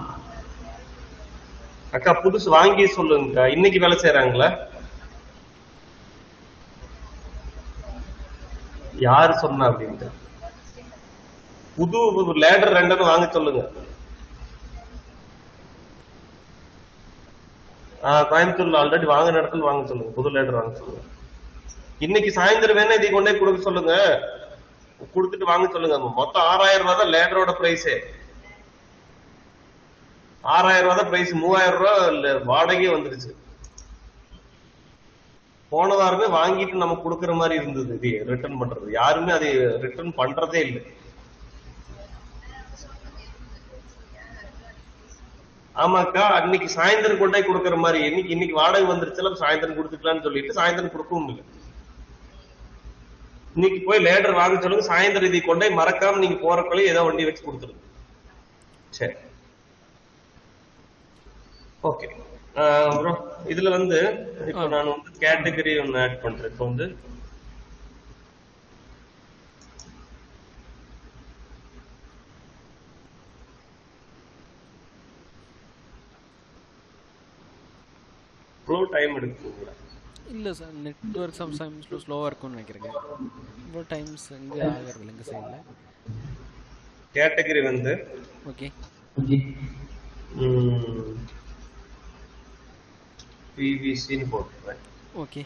அக்கா புதுசு வாங்கி சொல்லுங்கக்கா. இன்னைக்கு வேலை செய்யறாங்களா? யாரு சொன்னா அப்படின்ட்டு புது லேடர் 2 வாங்க சொல்லுங்க. கோயம்புத்தூர்ல ஆல்ரெடி வாங்கின இடத்துல வாங்க சொல்லுங்க, புது லேடர் வாங்க சொல்லுங்க. இன்னைக்கு சாயந்தரம் வேணா இதை கொண்டே கொடுக்க சொல்லுங்க, கொடுத்துட்டு வாங்க சொல்லுங்க. மொத்தம் 6000 ரூபாய் தான் லேடரோட பிரைஸே. 6000 ரூபாய் தான் பிரைஸ், 3000 ரூபாய் வாடகையே வந்துருச்சு. போன வாரமே வாங்கிட்டு நம்ம கொடுக்கற மாதிரி இருந்தது. இது ரிட்டர்ன் பண்றது யாருமே அதை ரிட்டர்ன் பண்றதே இல்லை. ஆமாக்கா, அன்னைக்கு சாயந்தரம் கொண்டே கொடுக்கற மாதிரி. இன்னைக்கு வாடகை வந்துருச்சுல, சாயந்தரம் கொடுத்துக்கலாம்னு சொல்லிட்டு சாயந்தரம் கொடுக்கவும் இல்லை. இன்னைக்கு போய் லேடர் வாங்க சொல்லுங்க, சாயந்தரம் இதை கொண்டே மறக்காம நீங்க போறக்குள்ள ஏதோ வண்டி வச்சு கொடுத்துருங்க. சரி ஓகே. அப்புறம் இதுல வந்து இப்போ நான் வந்து கேட்டகரி ஒன்னு ஆட் பண்றேன். இப்போ வந்து டைம் எடுக்குங்களா? இல்லை சார், நெட்வொர்க் சம்டைம்ஸ் ஸ்லோவாக இருக்கும்னு நினைக்கிறேங்க. இவ்வளோ டைம்ஸ் இங்கே ஆகிறது இல்லை எங்கள் சைடில். கேட்டகரி வந்து ஓகே பிவிசின்னு போட்டுறேன். ஓகே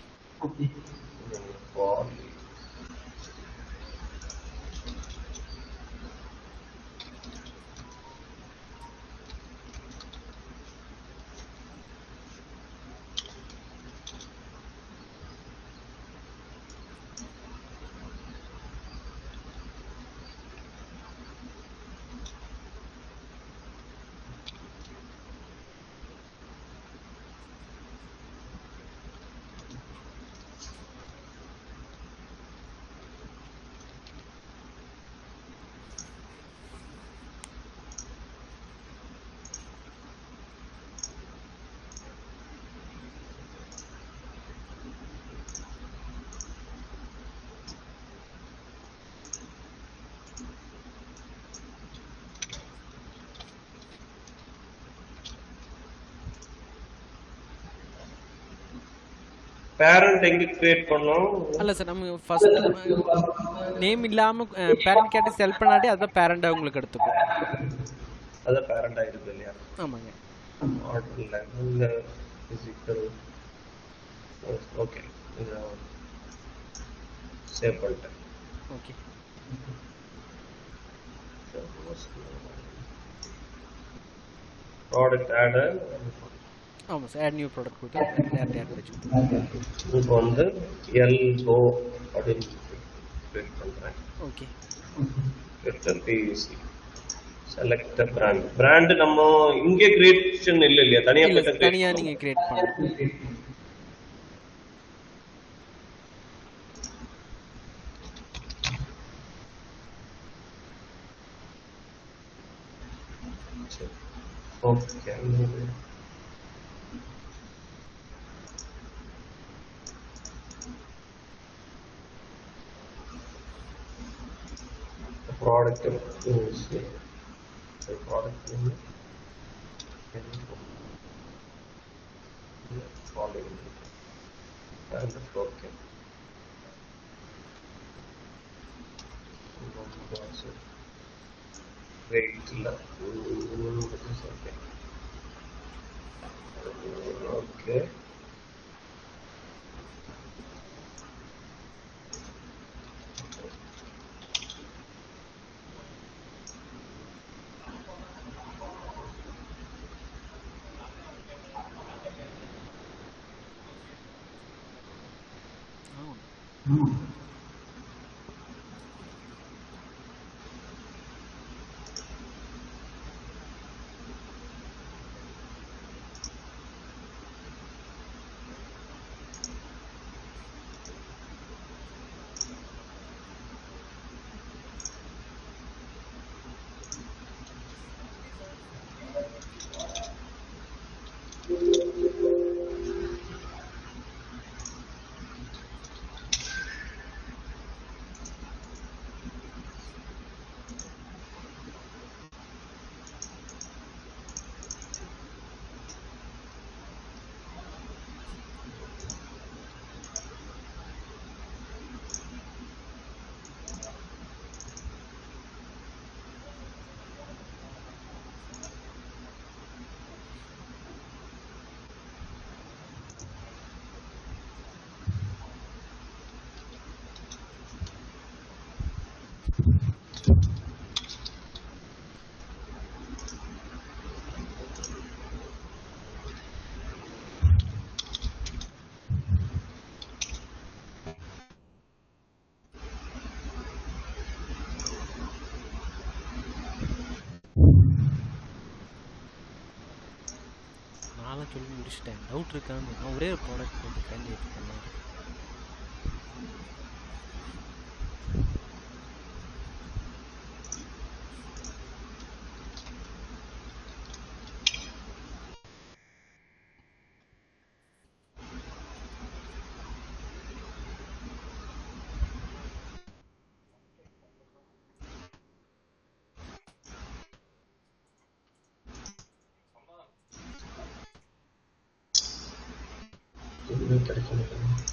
பேரண்ட் எங்க கிரியேட் பண்ணோம்? அல்ல சார், நம்ம ஃபர்ஸ்ட் நேம் இல்லாம பேரண்ட் கேட்டு செல் பண்ணாட்டி அதான் பேரண்டா உங்களுக்கு எடுத்துக்கும். அத பேரண்டா இருக்கு இல்லையா? ஆமாங்க. ஆர்டர் லெவல்ல பிசிக்கல் ஓகே. இத சேவ் பண்ணிட்டேன். Okay product add. ஆமாம் சார், ஆட் நியூ ப்ராடக்ட் கொடுத்து டேரக்ட் ஆட் வச்சுக்கோங்க. இப்போ வந்து எல்ஓ அப்படின்னு கிரியேட் பண்றேன். Okay vector PVC select brand நம்ம இங்க கிரியேஷன் இல்லையா? தனியா நீங்க கிரியேட் பண்ணணும். Okay product is the product name following and the okay. Wait okay. நானும் சொல்லி முடிச்சிட்டேன். டவுட் இருக்கான்னு நான் ஒரே ஒரு ப்ராடக்ட் கொஞ்சம் கேண்டிடேட் பண்ணேன். எதுவுமே கிடைக்க மாட்டேங்குது.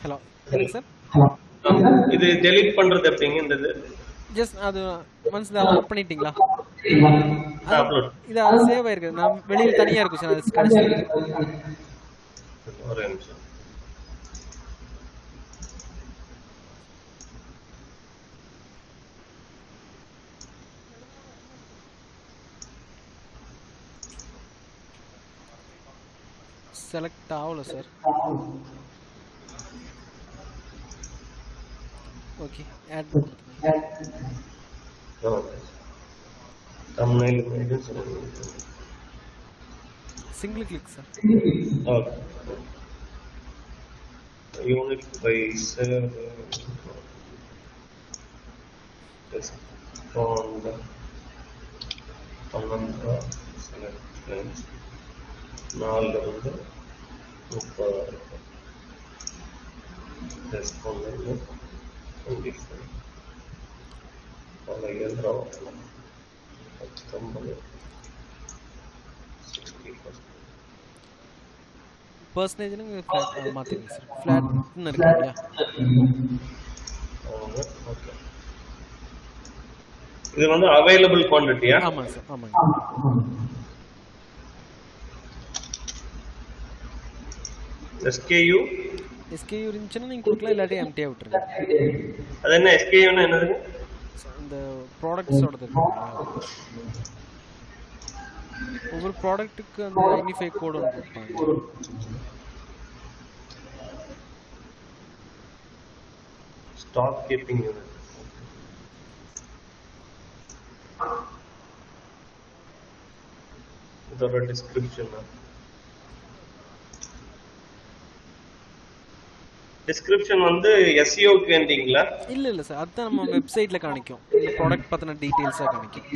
ஹலோ சொல்லுங்க சார். இது டெலீட் பண்றது எப்படிங்க இந்த இது? ஜஸ்ட் அது ஒன்ஸ் இதை அப்லோட் பண்ணிட்டீங்களா? அப்லோட் இது அது சேவ் ஆயிருக்கு. நான் வெளியில் தனியாக இருக்கும் சார். அது கடைசி ஒரு நிமிஷம். செலக்ட் ஆகல sir. Okay add thumbnail single click sir. okay unit by server just on the Anandra select friends 4 இருந்து 30 just பண்ணி 25 பல எழுதுறோம் 19 60% பர்சன்டேஜ்னு ஃப்ளாட் மாற்றிங்க சார். ஃப்ளாட்னு இருக்கு இல்லையா? ஓகே. இது வந்து அவைலபிள் குவாண்டிட்டியா? ஆமாங்க சார். ஆமாங்க. SKU இருந்துச்சுன்னா நீங்கள் கொடுக்கலாம், இல்லாட்டி எம்டியாக விட்டுருங்க. அது என்ன SKUன்னா என்னது? இந்த ப்ராடக்ட்ஸோடது இருக்குங்களா, ஒவ்வொரு ப்ராடக்ட்டுக்கு அந்த ஐடென்டிஃபை கோட் ஒன்று கொடுப்பாங்க. Stock keeping unit. இதோட டிஸ்கிரிப்ஷன் டிஸ்கிரிப்ஷன் வந்து எஸ்இஓக்கு வேண்டிங்களா? இல்ல சார், அதுதான் நம்ம வெப்சைட்ல காணிக்கும். இந்த ப்ராடக்ட் பத்தின டீடைல்ஸா காணிக்கும்.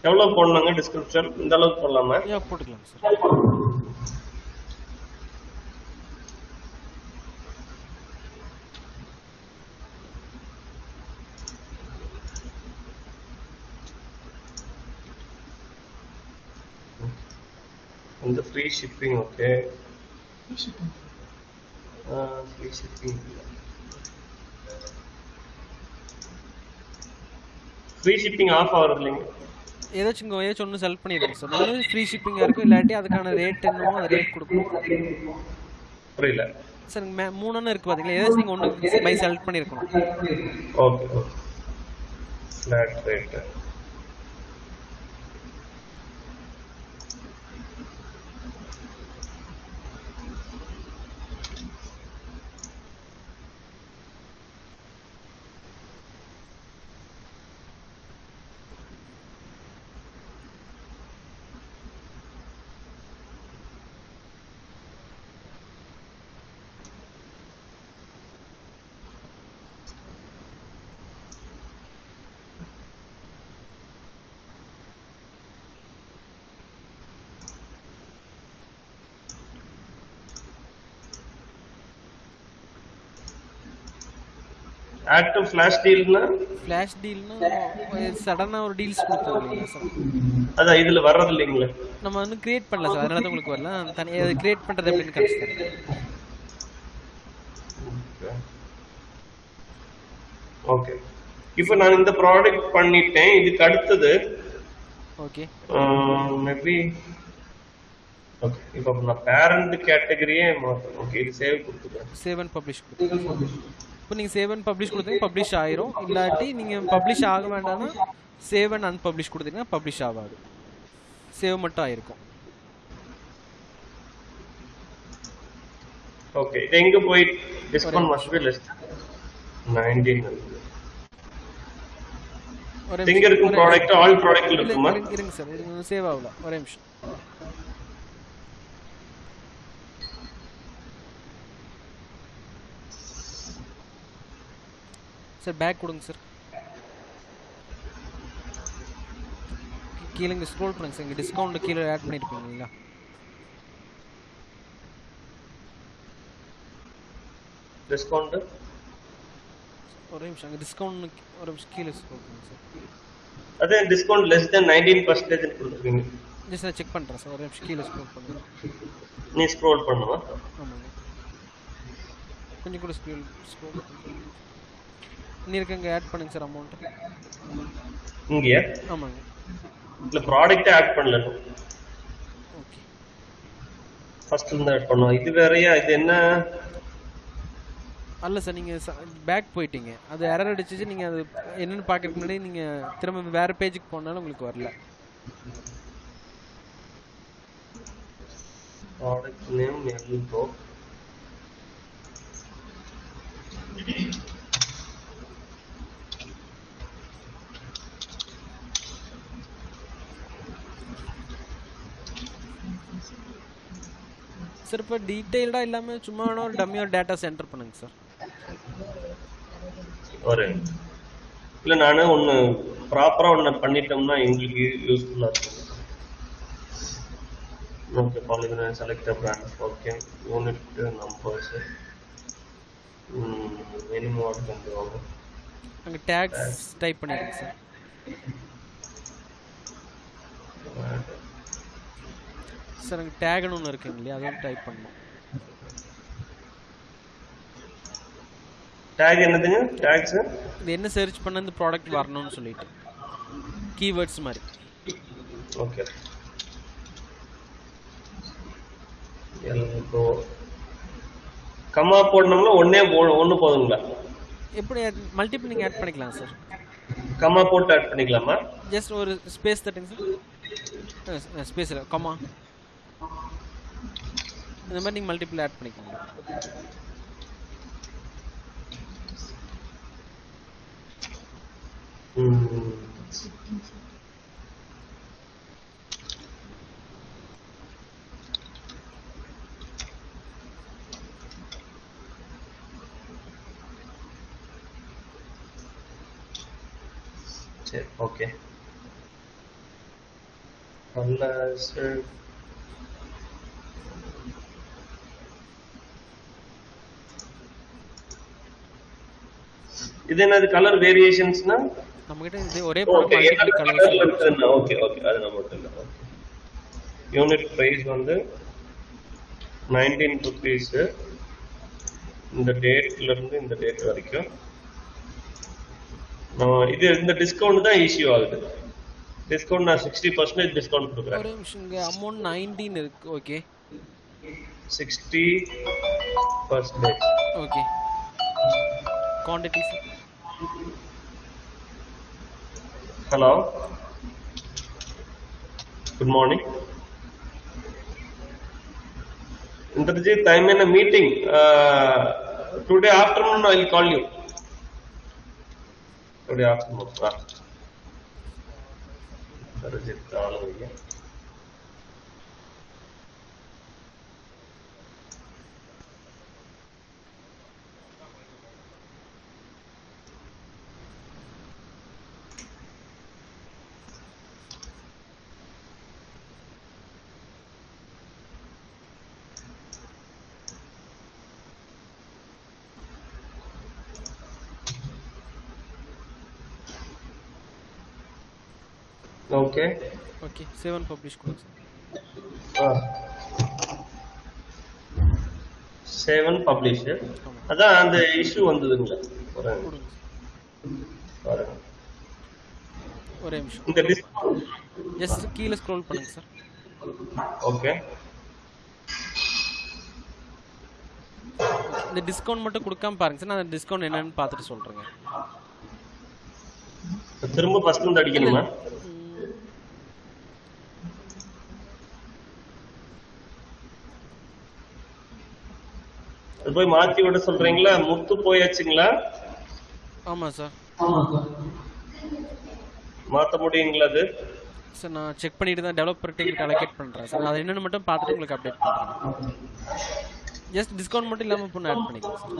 எவ்வளவு போடலாங்க டிஸ்கிரிப்ஷன்? இந்த அளவுக்கு போடலாமா? போட்டுக்கலாம் சார். இந்த free shipping. Okay, Free shipping. Free shipping. Free shipping off ஆகுறது இல்லைங்க. ஏதாச்சும் ஒன்று செலக்ட் பண்ணிடுங்க சார். ஒன்று ஃப்ரீ ஷிப்பிங்காக இருக்கும், இல்லாட்டி அதுக்கான ரேட் என்னமோ அந்த ரேட் கொடுக்கணும். புரியல சார். 3 இருக்கு பார்த்தீங்களா, ஏதாச்சும் நீங்கள் ஒன்று பை செலக்ட் பண்ணியிருக்கணும். Okay okay. Flat rate. Active flash டீல்னா? ஃபிளாஷ் டீல்னா சடனா ஒரு டீல்ஸ் கொடுத்தோம் இல்லைங்களா சார்? அதான் இதுல வர்றது இல்லைங்களா? நம்ம வந்து கிரியேட் பண்ணல சார், அதனால தான் உங்களுக்கு வரல. தனியாக அதை கிரியேட் பண்றது எப்படின்னு காமிச்சு. ஓகே, இப்போ நான் இந்த ப்ராடக்ட் பண்ணிட்டேன். இதுக்கு அடுத்தது ஓகே மேபி ஓகே, இப்போ நான் பேரண்ட் கேட்டகரியே மாத்தணும். ஓகே, இது சேவ் கொடுத்துறேன். சேவ் அண்ட் பப்ளிஷ் கொடுத்துருங்க. இப்போ நீங்கள் சேவ் அண்ட் பப்ளிஷ் கொடுத்தீங்க பப்ளிஷ் ஆயிரும். இல்லாட்டி நீங்கள் பப்ளிஷ் ஆக வேண்டாம்னா சேவ் அண்ட் அன்பப்ளிஷ் கொடுத்தீங்கன்னா பப்ளிஷ் ஆகாது, சேவ் மட்டும் ஆயிருக்கும். ஓகே, இது எங்க போய் டிஸ்கவுண்ட் மஸ்ட் பி லிஸ்ட் 19. எங்க இருக்கும் ப்ராடக்ட்? ஆல் ப்ராடக்ட்ல இருக்குமா? இருங்க சார், இது சேவ் ஆகல, ஒரே நிமிஷம். சார் பேக் கொடுங்க சார். கீழே இங்கே ஸ்க்ரோல் பண்ணுங்க சார். இங்கே டிஸ்கவுண்ட் கீழே ஆட் பண்ணியிருப்பீங்க இல்லைங்களா? டிஸ்கவுண்ட் ஒரே நிமிஷம், அங்கே டிஸ்கவுண்ட் ஒரு நிமிஷம் கீழே ஸ்க்ரோல் பண்ணுங்க சார். அதே டிஸ்கவுண்ட் less than 19% கொடுத்துருக்கீங்க. ஜஸ்ட் நான் செக் பண்ணுறேன் சார், ஒரு நிமிஷம் கீழே ஸ்க்ரோல் பண்ணுங்க. நீ ஸ்க்ரோல் பண்ணுவா? ஆமாங்க, கொஞ்சம் கூட ஸ்க்ரோல் பண்ணுங்க. இன்னும் இருக்கங்க ஆட் பண்ணுங்க சார் அமௌண்ட். இங்கயா? ஆமாங்க, இல்ல ப்ராடக்ட் ஆட் பண்ணல. ஓகே, ஃபர்ஸ்ட் இருந்து ஆட் பண்ணோம். இது வேறயா? இது என்ன? அல்ல சார், நீங்கள் பேக் போயிட்டீங்க, அது எரர் அடிச்சிச்சு. நீங்கள் அது என்னென்னு பார்க்கறதுக்கு முன்னாடி நீங்கள் திரும்ப வேறு பேஜுக்கு போனாலும் உங்களுக்கு வரல. Product name elbow. சார் இப்போ டீட்டெயில்டாக இல்லாமல் சும்மா வேணா ஒரு டம்மியாக டேட்டா சென்டர் பண்ணுங்க சார். ஒரு இல்ல நானு ஒன்னு ப்ராப்பரா ஒன்னு பண்ணிட்டோம்னா எங்களுக்கு யூஸ்ஃபுல்லா இருக்கும். Okay, polygon select brand. Okay, unit numbers minimum order பண்ணுவாங்க. அங்கே டேக்ஸ் டைப் பண்ணிடுங்க சார். சார் அங்கே டேக்னு ஒன்று இருக்குங்க இல்லையா, அதுவும் டைப் பண்ணணும். டேக் என்னதுங்க? டேக்ஸ் இது என்ன சர்ச் பண்ண இந்த ப்ராடக்ட் வரணும்னு சொல்லிட்டு கீவேர்ட்ஸ் மாதிரி. ஓகே. இப்போ கம்மா போடணும்னா ஒன்று போதுங்களா? எப்படி மல்டிபிள் நீங்கள் ஆட் பண்ணிக்கலாம் சார். கம்மா போட்டு ஆட் பண்ணிக்கலாமா? ஜஸ்ட் ஒரு ஸ்பேஸ் தட்டுங்க சார். ஸ்பேஸ் இல்லை, கம்மா, இந்த மாதிரி நீங்கள் மல்டிபிள் ஆட் பண்ணிக்கலாம். சரி, ஓகே. நல்ல சார். இது என்னது கலர் வேரியேஷன்ஸ்னா? நம்மகிட்ட இது ஒரே ப்ராடக்ட் மல்டிபிள் கலர்ஸ் இருக்குன்னா ஓகே ஓகே, அது நமக்கு இல்ல. ஓகே. யூனிட் பிரைஸ் வந்து 19 rupees. இந்த டேட்ல இருந்து இந்த டேட் வரைக்கும் இது இந்த டிஸ்கவுண்ட் தான் இஷ்யூ ஆகுது. டிஸ்கவுண்ட் நான் 60% டிஸ்கவுண்ட் கொடுக்குறேன். ஒரு நிமிஷம், இங்க அமௌண்ட் 19 இருக்கு. Okay, 60%. Okay. Quantities. Hello, good morning. Indrajit, I'm in a meeting. Today afternoon I'll call you. Today afternoon. Indrajit, call me. Okay. Okay, 7 publish கொடுங்க சார். 7 பப்ளிஷ். அதான் அந்த இஷ்யூ வந்ததுங்களா? பாருங்க. ஒரே நிமிஷம். இந்த ஜஸ்ட் கீழ ஸ்க்ரோல் பண்ணுங்க சார். ஓகே. இந்த டிஸ்கவுண்ட் மட்டும் கொடுக்காம பாருங்க சார். நான் அந்த டிஸ்கவுண்ட் என்னன்னு பார்த்துட்டு சொல்றேங்க. திரும்ப ஃபர்ஸ்ட்ல இருந்து அடிக்கணுமா? அது போய் மாத்தி விட சொல்றீங்களா? முத்து போயாச்சுங்களா? ஆமா சார். மாத்த முடியுங்களா அது? சார் நான் செக் பண்ணிட்டு தான் டெவலப்பர் டீமுக்கு அலோகேட் பண்றேன் சார். அது என்னன்னு மட்டும் பார்த்துட்டு உங்களுக்கு அப்டேட் பண்றேன். ஜஸ்ட் டிஸ்கவுண்ட் மட்டும் இல்லாம பொண்ணு ஆட் பண்ணிக்கலாம் சார்.